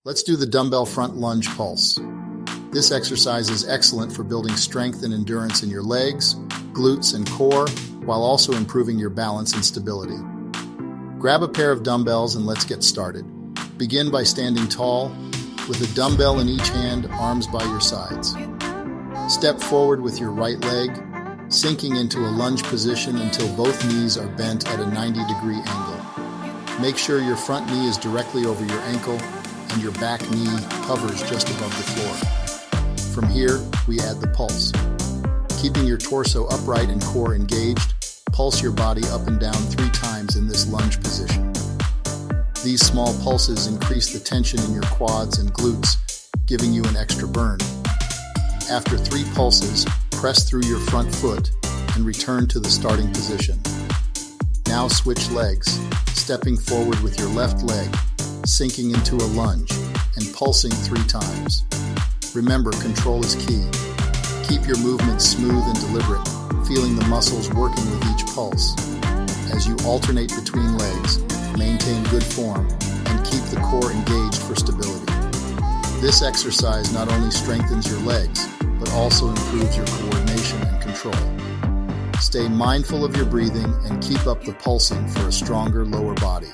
Let's do the Dumbbell Front Lunge Pulse. This exercise is excellent for building strength and endurance in your legs, glutes, and core, while also improving your balance and stability. Grab a pair of dumbbells and let's get started. Begin by standing tall, with a dumbbell in each hand, arms by your sides. Step forward with your right leg, sinking into a lunge position until both knees are bent at a 90-degree angle. Make sure your front knee is directly over your ankle and your back knee hovers just above the floor. From here, we add the pulse. Keeping your torso upright and core engaged, pulse your body up and down 3 times in this lunge position. These small pulses increase the tension in your quads and glutes, giving you an extra burn. After 3 pulses, press through your front foot and return to the starting position. Now switch legs, stepping forward with your left leg, sinking into a lunge, and pulsing 3 times. Remember, control is key. Keep your movements smooth and deliberate, feeling the muscles working with each pulse. As you alternate between legs, maintain good form, and keep the core engaged for stability. This exercise not only strengthens your legs, but also improves your coordination and control. Stay mindful of your breathing and keep up the pulsing for a stronger lower body.